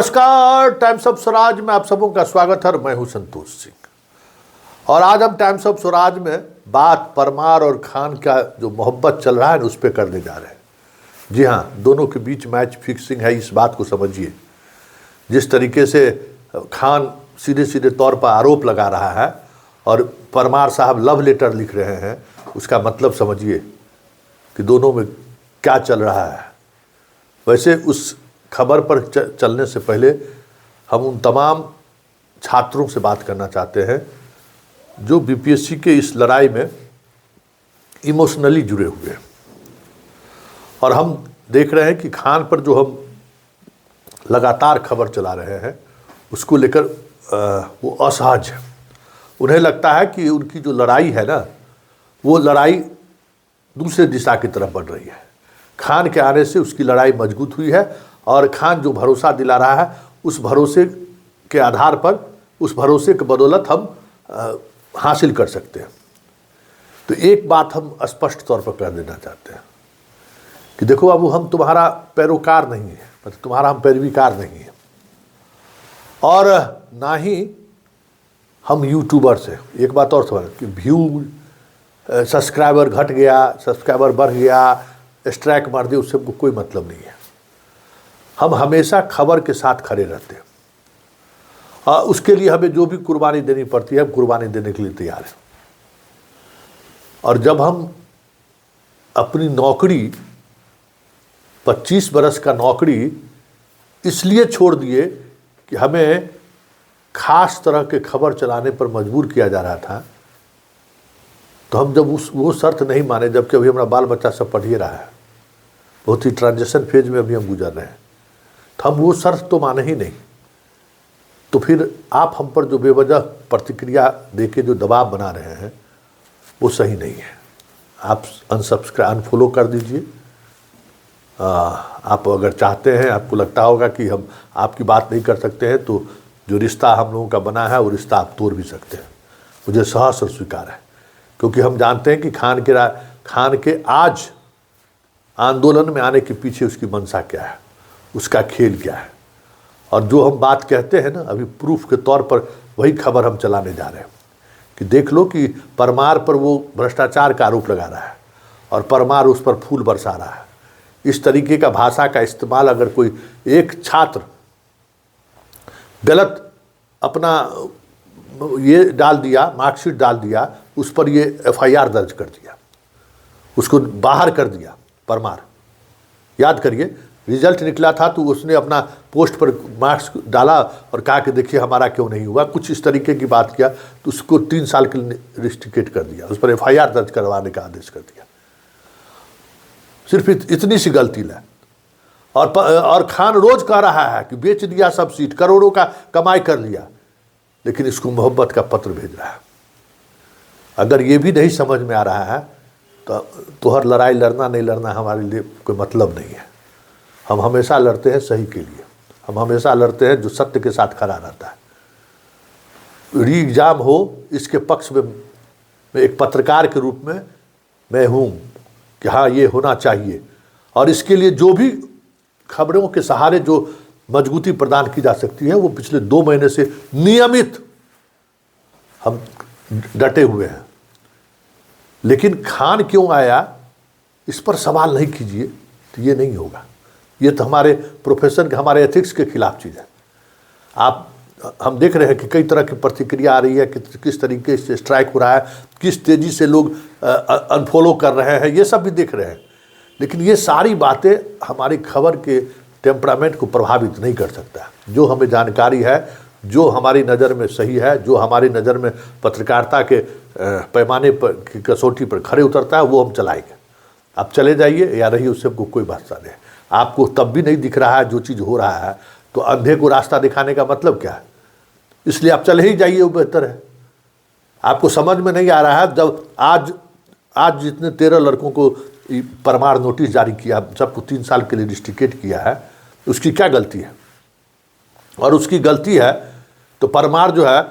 नमस्कार, times of Swaraj में आप सबों का स्वागत है। मैं हूं संतोष सिंह और आज हम टाइम्स ऑफ स्वराज में बात परमार और खान का जो मोहब्बत चल रहा है उस पर करने जा रहे हैं। जी हाँ, दोनों के बीच मैच फिक्सिंग है, इस बात को समझिए। जिस तरीके से खान सीधे सीधे तौर पर आरोप लगा रहा है और परमार साहब लव लेटर लिख रहे हैं, उसका मतलब समझिए कि दोनों में क्या चल रहा है। वैसे उस खबर पर चलने से पहले हम उन तमाम छात्रों से बात करना चाहते हैं जो बीपीएससी के इस लड़ाई में इमोशनली जुड़े हुए हैं। और हम देख रहे हैं कि खान पर जो हम लगातार खबर चला रहे हैं उसको लेकर वो असहज है। उन्हें लगता है कि उनकी जो लड़ाई है ना, वो लड़ाई दूसरे दिशा की तरफ बढ़ रही है। खान के आने से उसकी लड़ाई मजबूत हुई है और खान जो भरोसा दिला रहा है उस भरोसे के आधार पर, उस भरोसे के बदौलत हम हासिल कर सकते हैं। तो एक बात हम स्पष्ट तौर पर कर देना चाहते हैं कि देखो बाबू, हम तुम्हारा पैरोकार नहीं है, मतलब तुम्हारा हम पैरवीकार नहीं है और ना ही हम यूट्यूबर्स हैं। एक बात और समझ कि व्यू सब्सक्राइबर घट गया, सब्सक्राइबर बढ़ गया, स्ट्राइक मार दिया, उससे हमको कोई मतलब नहीं है। हम हमेशा खबर के साथ खड़े रहते हैं और उसके लिए हमें जो भी कुर्बानी देनी पड़ती है हम कुर्बानी देने के लिए तैयार हैं। और जब हम अपनी नौकरी 25 बरस का नौकरी इसलिए छोड़ दिए कि हमें खास तरह के खबर चलाने पर मजबूर किया जा रहा था, तो हम जब वो शर्त नहीं माने, जबकि अभी हमारा बाल बच्चा सब पढ़ ही रहा है, बहुत ही ट्रांजिशन फेज में अभी हम गुजर रहे हैं, तो हम वो शर्त तो माने ही नहीं। तो फिर आप हम पर जो बेवजह प्रतिक्रिया देके जो दबाव बना रहे हैं वो सही नहीं है। आप अनफॉलो कर दीजिए। आप अगर चाहते हैं, आपको लगता होगा कि हम आपकी बात नहीं कर सकते हैं, तो जो रिश्ता हम लोगों का बना है वो रिश्ता आप तोड़ भी सकते हैं। मुझे सहर्ष स्वीकार है, क्योंकि हम जानते हैं कि खान के आज आंदोलन में आने के पीछे उसकी मंशा क्या है, उसका खेल क्या है। और जो हम बात कहते हैं ना, अभी प्रूफ के तौर पर वही खबर हम चलाने जा रहे हैं कि देख लो कि परमार पर वो भ्रष्टाचार का आरोप लगा रहा है और परमार उस पर फूल बरसा रहा है। इस तरीके का भाषा का इस्तेमाल अगर कोई एक छात्र गलत अपना ये डाल दिया, मार्कशीट डाल दिया, उस पर ये एफआईआर दर्ज कर दिया, उसको बाहर कर दिया परमार। याद करिए, रिजल्ट निकला था तो उसने अपना पोस्ट पर मार्क्स डाला और कहा कि देखिए हमारा क्यों नहीं हुआ, कुछ इस तरीके की बात किया, तो उसको 3 साल के लिए रिस्ट्रिकेट कर दिया, उस पर एफआईआर दर्ज करवाने का आदेश कर दिया। सिर्फ इतनी सी गलती है। और खान रोज कह रहा है कि बेच दिया सब सीट, करोड़ों का कमाई कर लिया, लेकिन इसको मोहब्बत का पत्र भेज रहा है। अगर ये भी नहीं समझ में आ रहा है तो हर लड़ाई लड़ना नहीं लड़ना हमारे लिए कोई मतलब नहीं है। हम हमेशा लड़ते हैं सही के लिए, हम हमेशा लड़ते हैं जो सत्य के साथ खड़ा रहता है। री एग्जाम हो, इसके पक्ष में मैं एक पत्रकार के रूप में मैं हूँ कि हाँ ये होना चाहिए। और इसके लिए जो भी खबरों के सहारे जो मजबूती प्रदान की जा सकती है वो पिछले 2 महीने से नियमित हम डटे हुए हैं। लेकिन खान क्यों आया इस पर सवाल नहीं कीजिए, तो ये नहीं होगा। ये तो हमारे प्रोफेशन के, हमारे एथिक्स के खिलाफ चीज़ है। हम देख रहे हैं कि कई तरह की प्रतिक्रिया आ रही है कि किस तरीके से स्ट्राइक हो रहा है, किस तेज़ी से लोग अनफॉलो कर रहे हैं, ये सब भी देख रहे हैं। लेकिन ये सारी बातें हमारी खबर के टेम्परामेंट को प्रभावित नहीं कर सकता। जो हमें जानकारी है, जो हमारी नज़र में सही है, जो हमारी नज़र में पत्रकारिता के पैमाने पर की कसौटी पर खड़े उतरता है, वो हम चलाएंगे। आप चले जाइए या रहिए, उससे हमको कोई बात नहीं है। आपको तब भी नहीं दिख रहा है जो चीज़ हो रहा है, तो अंधे को रास्ता दिखाने का मतलब क्या है? इसलिए आप चले ही जाइए, वो बेहतर है। आपको समझ में नहीं आ रहा है, जब आज जितने 13 लड़कों को परमार नोटिस जारी किया, सबको 3 साल के लिए रिस्ट्रिकेट किया है, उसकी क्या गलती है? और उसकी गलती है तो परमार जो है,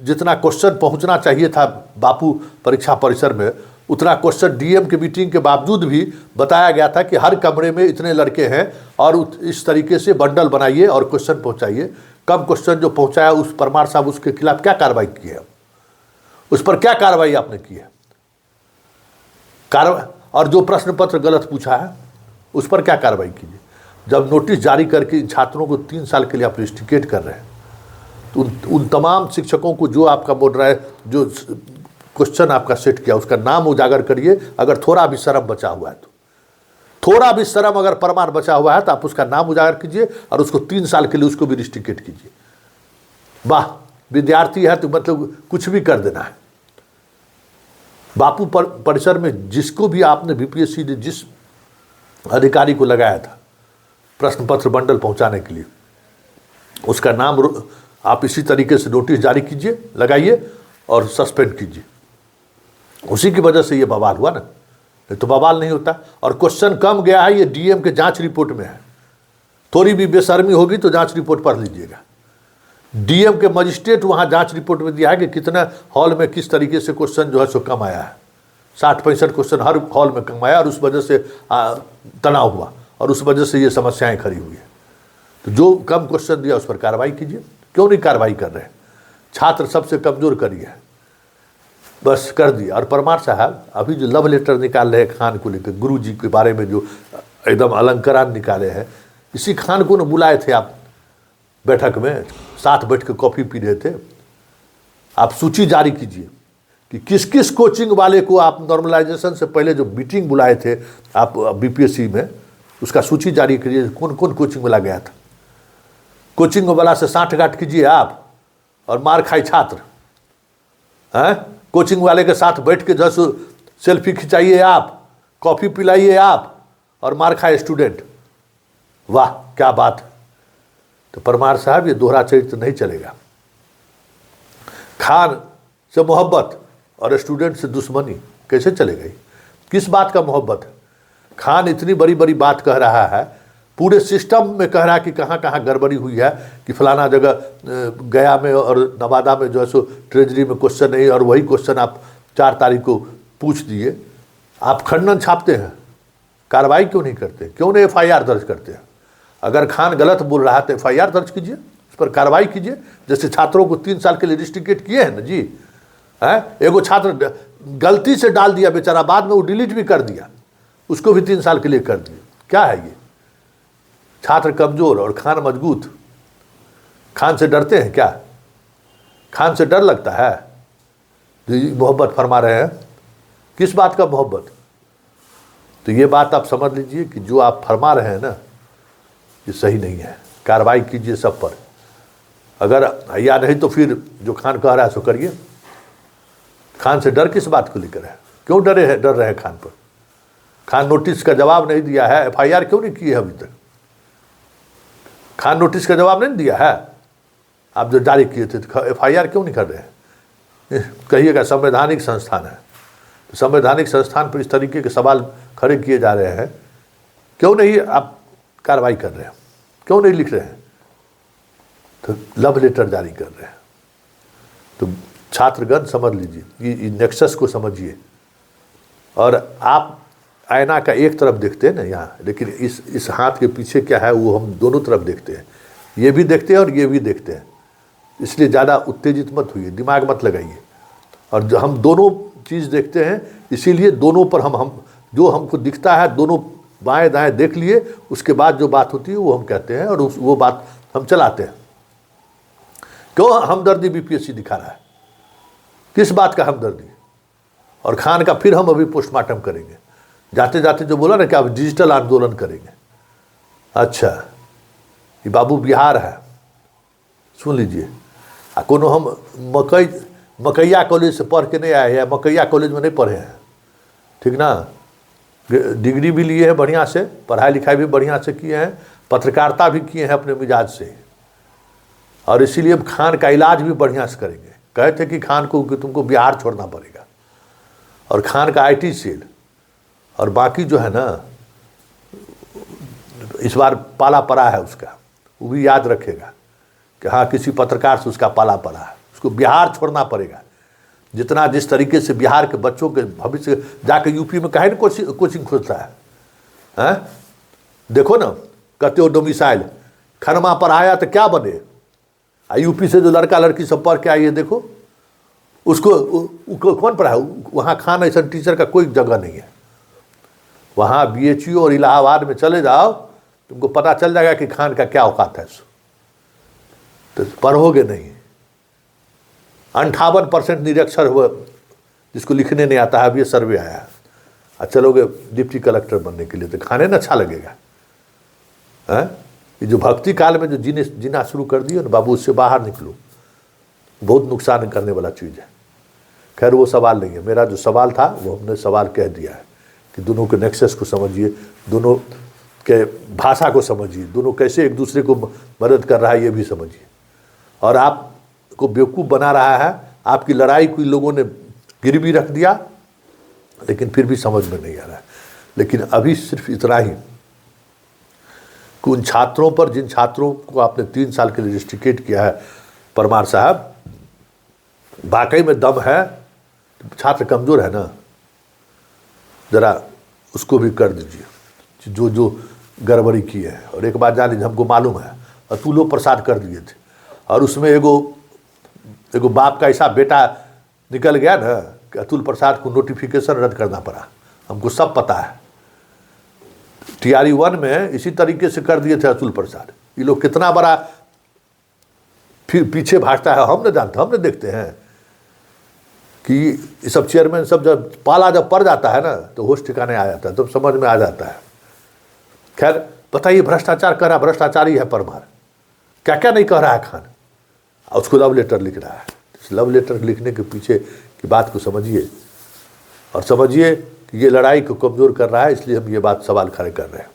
जितना क्वेश्चन पहुंचना चाहिए था बापू परीक्षा परिसर में, उतना क्वेश्चन डीएम के मीटिंग के बावजूद भी बताया गया था कि हर कमरे में इतने लड़के हैं और इस तरीके से बंडल बनाइए और क्वेश्चन पहुंचाइए। कम क्वेश्चन जो पहुंचाया उस परमार साहब उसके खिलाफ क्या कार्रवाई की है, उस पर क्या कार्रवाई आपने की है? और जो प्रश्न पत्र गलत पूछा है उस पर क्या कार्रवाई कीजिए। जब नोटिस जारी करके इन छात्रों को 3 साल के लिए आप रिस्ट्रिकेट कर रहे हैं तो उन तमाम शिक्षकों को जो आपका बोल रहा है, जो क्वेश्चन आपका सेट किया उसका नाम उजागर करिए। अगर थोड़ा भी शर्म बचा हुआ है तो, थोड़ा भी शर्म अगर परमार बचा हुआ है तो आप उसका नाम उजागर कीजिए और उसको 3 साल के लिए उसको भी रिस्ट्रिकेट कीजिए। वाह, विद्यार्थी है तो मतलब कुछ भी कर देना है। बापू परिसर में जिसको भी आपने बीपीएससी ने जिस अधिकारी को लगाया था प्रश्न पत्र बंडल पहुंचाने के लिए, उसका नाम आप इसी तरीके से नोटिस जारी कीजिए, लगाइए और सस्पेंड कीजिए। उसी की वजह से ये बवाल हुआ ना, नहीं तो बवाल नहीं होता। और क्वेश्चन कम गया है, ये डीएम के जांच रिपोर्ट में है। थोड़ी भी बेशर्मी होगी तो जांच रिपोर्ट पढ़ लीजिएगा। डीएम के मजिस्ट्रेट वहाँ जांच रिपोर्ट में दिया है कि कितना हॉल में किस तरीके से क्वेश्चन जो है सो कम आया है। 60-65 क्वेश्चन हर हॉल में कम आया और उस वजह से तनाव हुआ और उस वजह से ये समस्याएं खड़ी हुई है। तो जो कम क्वेश्चन दिया उस पर कार्रवाई कीजिए। क्यों नहीं कार्रवाई कर रहे हैं? छात्र सबसे कमज़ोर करिए, बस कर दिया। और परमार साहब अभी जो लव लेटर निकाल रहे हैं खान को लेकर, गुरु जी के बारे में जो एकदम अलंकरण निकाले हैं, इसी खान को न बुलाए थे आप बैठक में, साथ बैठ के कॉफ़ी पी रहे थे। आप सूची जारी कीजिए कि किस किस कोचिंग वाले को आप नॉर्मलाइजेशन से पहले जो मीटिंग बुलाए थे आप बीपीएससी में, उसका सूची जारी कीजिए कौन कौन कोचिंग वाला गया था। कोचिंग वाला से साठगांठ कीजिए आप और मार खाए छात्र हैं। कोचिंग वाले के साथ बैठ के जैसे सेल्फी खिंचाइए आप, कॉफ़ी पिलाइए आप और मार खाए स्टूडेंट। वाह क्या बात है। तो परमार साहब ये दोहरा चरित्र नहीं चलेगा। खान से मोहब्बत और स्टूडेंट से दुश्मनी कैसे चलेगी? किस बात का मोहब्बत है? खान इतनी बड़ी बड़ी बात कह रहा है, पूरे सिस्टम में कह रहा है कि कहाँ कहाँ गड़बड़ी हुई है, कि फलाना जगह गया में और नवादा में जो है सो ट्रेजरी में क्वेश्चन नहीं, और वही क्वेश्चन आप 4 तारीख को पूछ दिए। आप खंडन छापते हैं, कार्रवाई क्यों नहीं करते? क्यों नहीं एफआईआर दर्ज करते हैं? अगर खान गलत बोल रहा है तो एफआईआर दर्ज कीजिए, उस पर कार्रवाई कीजिए। जैसे छात्रों को 3 साल के लिए रिस्ट्रिकेट किए हैं ना जी। एगो छात्र गलती से डाल दिया बेचारा, बाद में वो डिलीट भी कर दिया, उसको भी 3 साल के लिए कर दिया। क्या है ये? छात्र कमज़ोर और खान मजबूत। खान से डरते हैं क्या? खान से डर लगता है? मोहब्बत फरमा रहे हैं, किस बात का मोहब्बत? तो ये बात आप समझ लीजिए कि जो आप फरमा रहे हैं ना, ये सही नहीं है। कार्रवाई कीजिए सब पर। अगर या नहीं तो फिर जो खान कह रहा है सो करिए। खान से डर किस बात को लेकर है? क्यों डर रहे हैं खान पर? खान नोटिस का जवाब नहीं दिया है, एफआईआर क्यों नहीं की है अभी तक? खान नोटिस का जवाब नहीं दिया है, आप जो जारी किए थे, तो एफआईआर क्यों नहीं कर रहे हैं? कहिएगा संवैधानिक संस्थान है, तो संवैधानिक संस्थान पर इस तरीके के सवाल खड़े किए जा रहे हैं, क्यों नहीं आप कार्रवाई कर रहे हैं? क्यों नहीं लिख रहे हैं? तो लव लेटर जारी कर रहे हैं। तो छात्रगण समझ लीजिए, ये नेक्सस को समझिए। और आप आईना का एक तरफ देखते हैं ना यहाँ, लेकिन इस हाथ के पीछे क्या है वो हम दोनों तरफ देखते हैं। ये भी देखते हैं और ये भी देखते हैं। इसलिए ज़्यादा उत्तेजित मत होइए, दिमाग मत लगाइए। और जो हम दोनों चीज़ देखते हैं, इसीलिए दोनों पर हम जो हमको दिखता है दोनों बाएं दाएं देख लिए, उसके बाद जो बात होती है वो हम कहते हैं और वो बात हम चलाते हैं। क्यों हमदर्दी बीपीएससी दिखा रहा है? किस बात का हमदर्दी? और खान का फिर हम अभी पोस्टमार्टम करेंगे। जाते जाते जो बोला ना कि आप डिजिटल आंदोलन करेंगे। अच्छा, ये बाबू बिहार है, सुन लीजिए। कोनो हम मकैया कॉलेज से पढ़ के नहीं आए हैं, मकैया कॉलेज में नहीं पढ़े हैं, ठीक ना। डिग्री भी लिए हैं बढ़िया से, पढ़ाई लिखाई भी बढ़िया से किए हैं, पत्रकारिता भी किए हैं अपने मिजाज से। और इसीलिए अब खान का इलाज भी बढ़िया से करेंगे। कहे थे कि खान को कि तुमको बिहार छोड़ना पड़ेगा, और खान का आईटी सेल और बाकी जो है ना, इस बार पाला पड़ा है उसका, वो भी याद रखेगा कि हाँ किसी पत्रकार से उसका पाला पड़ा है, उसको बिहार छोड़ना पड़ेगा। जितना जिस तरीके से बिहार के बच्चों के भविष्य जाके यूपी में कहे ना कोचिंग खुलता है, हैं? देखो ना, कहते हो डोमिसाइल खनमा पर आया तो क्या बने, यूपी से जो लड़का लड़की सब पढ़ के आई है, देखो उसको कौन पढ़ा? वहाँ खान ऐसा टीचर का कोई जगह नहीं है। वहाँ BHU और इलाहाबाद में चले जाओ, तुमको पता चल जाएगा कि खान का क्या औकात है। तो पढ़ोगे नहीं। 58% निरक्षर हुआ जिसको लिखने नहीं आता है, अब ये सर्वे आया है। और चलोगे डिप्टी कलेक्टर बनने के लिए, तो खाने ना अच्छा लगेगा। ये जो भक्ति काल में जो जीना शुरू कर दिए ना बाबू, उससे बाहर निकलो, बहुत नुकसान करने वाला चीज़ है। खैर वो सवाल नहीं है, मेरा जो सवाल था वो हमने सवाल कह दिया है कि दोनों के नेक्सस को समझिए, दोनों के भाषा को समझिए, दोनों कैसे एक दूसरे को मदद कर रहा है ये भी समझिए। और आपको बेवकूफ़ बना रहा है, आपकी लड़ाई कोई लोगों ने गिरवी रख दिया, लेकिन फिर भी समझ में नहीं आ रहा है। लेकिन अभी सिर्फ इतना ही कि उन छात्रों पर, जिन छात्रों को आपने 3 साल के लिए रजिस्ट्रिकेट किया है, परमार साहब वाकई में दम है, छात्र कमज़ोर है ना, ज़रा उसको भी कर दीजिए जो जो गड़बड़ी की है। और एक बात जान लीजिए, हमको मालूम है, अतुलो प्रसाद कर दिए थे, और उसमें एगो बाप का ऐसा बेटा निकल गया ना कि अतुल प्रसाद को नोटिफिकेशन रद्द करना पड़ा। हमको सब पता है। TRE 1 में इसी तरीके से कर दिए थे अतुल प्रसाद। ये लोग कितना बड़ा फिर पीछे भागता है, हम नहीं जानते, हम नहीं देखते हैं कि ये सब चेयरमैन सब जब पाला जब पड़ जाता है ना, तो होश ठिकाने आ जाता है, तब समझ में आ जाता है। खैर बताइए, भ्रष्टाचार कर रहा, भ्रष्टाचारी है परमार, क्या क्या नहीं कह रहा है खान, और उसको लव लेटर लिख रहा है। इस लव लेटर लिखने के पीछे की बात को समझिए, और समझिए कि ये लड़ाई को कमज़ोर कर रहा है, इसलिए हम ये बात सवाल खड़े कर रहे हैं।